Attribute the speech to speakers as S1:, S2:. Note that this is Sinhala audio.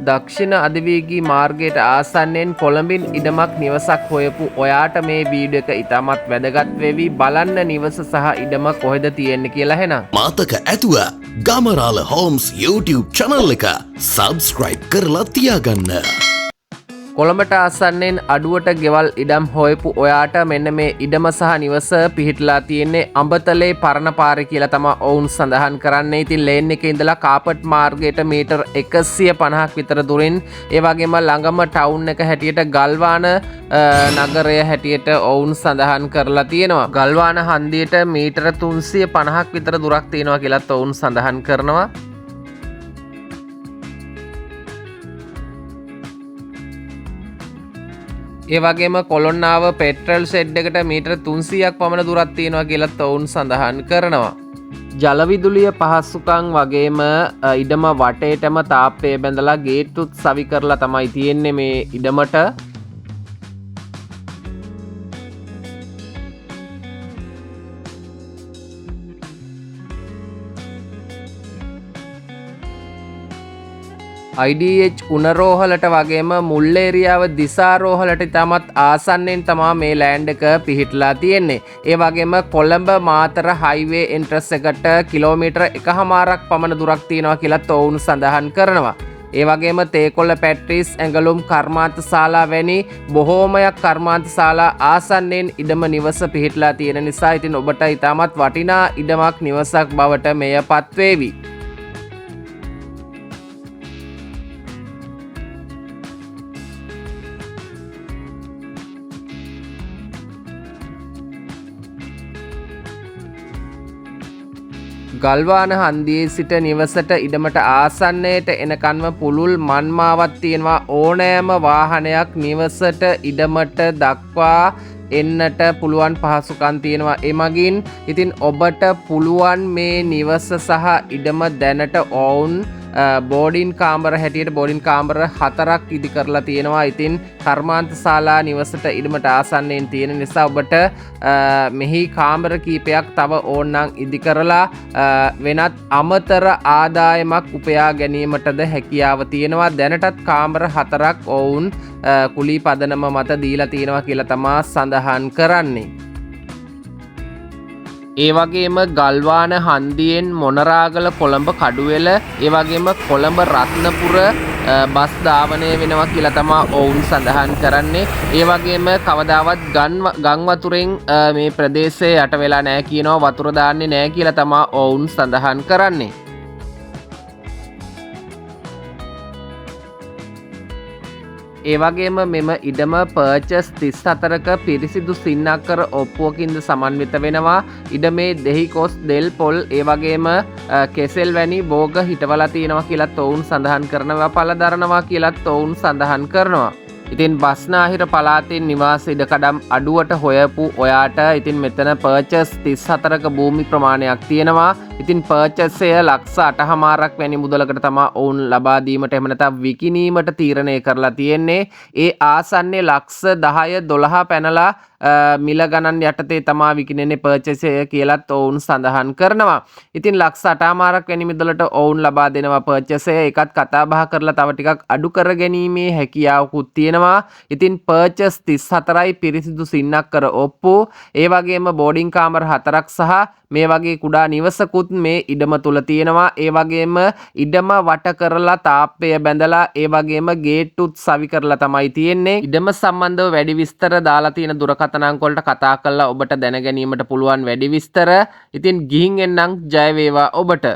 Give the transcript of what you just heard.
S1: දක්ෂිණ අධිවේගී මාර්ගයට ආසන්නයෙන් කොළඹින් ඉඩමක් නිවසක් හොයපු ඔයාට මේ වීඩියෝ එක ඉතාමත් වැදගත් වෙවි. බලන්න නිවස සහ ඉඩම කොහෙද තියෙන්නේ කියලා එහෙනම්.
S2: මාතක ඇතුව ගමරාල හෝම්ස් YouTube channel එක subscribe කරලා තියාගන්න.
S1: කොළඹට ආසන්නයෙන් අඩුවට ගෙවල් ඉඩම් හොයපු ඔයාට මෙන්න මේ ඉඩම සහ නිවස පිහිටලා තියෙන්නේ අඹතලේ පරණ පාරේ කියලා තමයි ඔවුන් සඳහන් කරන්නේ. ඉතින් ලේන් එකේ ඉඳලා කාපට් මාර්ගයට මීටර් 150ක් විතර දුරින් ඒ වගේම ළඟම ටවුන් එක හැටියට ගල්වාන නගරය හැටියට ඔවුන් සඳහන් කරලා තියෙනවා. ගල්වාන හන්දියට මීටර 350ක් විතර දුරක් තියෙනවා කියලාත් ඔවුන් සඳහන් කරනවා. ඒ වගේම කොළොන්නාව පෙට්‍රල් ෂෙඩ් එකට මීටර 300ක් පමණ දුරක් තියෙනවා කියලාත් ඔවුන් සඳහන් කරනවා. ජල විදුලිය පහසුකම් වගේම ඉඩම වටේටම තාප්පය බැඳලා ගේට්ටුත් සවි කරලා තමයි තියෙන්නේ මේ ඉඩමට. IDH උණරෝහලට වගේම මුල් ඒරියාව දිසාරෝහලට ඉතාමත් ආසන්නයෙන් තමා මේ ලෑන්ඩ් එක පිහිටලා තියෙන්නේ. ඒ වගේම කොළඹ මාතර හයිවේ එන්ට්‍රස් එකට කිලෝමීටර 1.5ක් පමණ දුරක් තියෙනවා කියලාත් ඔවුන් සඳහන් කරනවා. ඒ වගේම තේකොළ පැට්‍රිස් ඇඟලුම් කර්මාන්ත ශාලා වැනි බොහෝමයක් කර්මාන්ත ශාලා ආසන්නයෙන් ඉඩම නිවස පිහිටලා තියෙන නිසා ඉතින් ඔබට ඉතාමත් වටිනා ඉඩමක් නිවසක් බවට මෙය පත්වේවි. ගල්වාන හන්දියේ සිට නිවසට ඉඩමට ආසන්නයට එනකන්ම පුළුල් මන්මාවක් තියෙනවා. ඕනෑම වාහනයක් නිවසට ඉඩමට දක්වා එන්නට පුළුවන් පහසුකම් තියෙනවා. එමගින් ඉතින් ඔබට පුළුවන් මේ නිවස සහ ඉඩම දැනට ඔවුන් බෝඩින් කාමර හැටියට බෝඩින් කාමර 4ක් ඉදි කරලා තියෙනවා. ඉතින් කර්මාන්ත ශාලා නිවසට ඉඩමට ආසන්නයෙන් තියෙන නිසා ඔබට මෙහි කාමර කීපයක් තව ඕනනම් ඉදි කරලා වෙනත් අමතර ආදායමක් උපයා ගැනීමටද හැකියාව තියෙනවා. දැනටත් කාමර 4ක් ඔවුන් කුලී පදනම මත දීලා තියෙනවා කියලා තමා සඳහන් කරන්නේ. ඒ වගේම ගල්වාන හන්දියෙන් මොනරාගල කොළඹ කඩුවෙල ඒ වගේම කොළඹ රත්නපුර බස් ධාවනය වෙනවා කියලා තමා ඔවුන් සඳහන් කරන්නේ. ඒ වගේම කවදාවත් ගම් වතුරෙන් මේ ප්‍රදේශයේ යට වෙලා නැහැ කියනවා. වතුර දාන්නේ නැහැ කියලා තමා ඔවුන් සඳහන් කරන්නේ. ඒ වගේම මෙම ඉඩම පර්චස් 34ක පිරිසිදු සින්නක්කර ඔප්පුවකින්ද සමන්විත වෙනවා. ඉඩමේ දෙහි කොස් දෙල් පොල් ඒ වගේම කෙසෙල් වැනි භෝග හිටවලා තියෙනවා කියලාත් ඔවුන් සඳහන් කරනවා. පළදරනවා කියලාත් ඔවුන් සඳහන් කරනවා. ඉතින් බස්නාහිර පළාතෙන් නිවාස ඉඩකඩම් අඩුවට හොයපු ඔයාට ඉතින් මෙතන පර්චස් 34ක භූමි ප්‍රමාණයක් තියෙනවා. ඉතින් පර්චස් එය ලක්ෂ 8.5ක් වැනි මුදලකට තමයි ඔවුන් ලබා දීමට එහෙම නැත්නම් විකිණීමට තීරණය කරලා තියෙන්නේ. ඒ ආසන්නයේ ලක්ෂ 10 12 පැනලා මිල ගණන් යටතේ තමා විකිණෙන්නේ පර්චස් එය කියලාත් ඔවුන් සඳහන් කරනවා. ඉතින් ලක්ෂ 8.5ක් වැනි මුදලට ඔවුන් ලබා දෙනවා පර්චස් එය. ඒකත් කතා බහ කරලා තව ටිකක් අඩු කර ගැනීමේ හැකියාවකුත් තියෙනවා. ඉතින් පර්චස් 34යි පිරිසිදු සින්නක්කර ඔප්පු ඒ වගේම බෝඩින් කාමර 4ක් සහ මේ වගේ කුඩා නිවසකුත් මේ ඉඩම තුල තියෙනවා. ඒ වගේම ඉඩම වට කරලා තාප්පය බැඳලා ඒ වගේම ගේට්ටුත් සවි කරලා තමයි තියෙන්නේ. ඉඩම සම්බන්ධව වැඩි විස්තර දාලා තියෙන දුරකථන අංක වලට කතා කරලා ඔබට දැන ගැනීමට පුළුවන් වැඩි විස්තර. ඉතින් ගිහින් එන්නම් ජය වේවා ඔබට.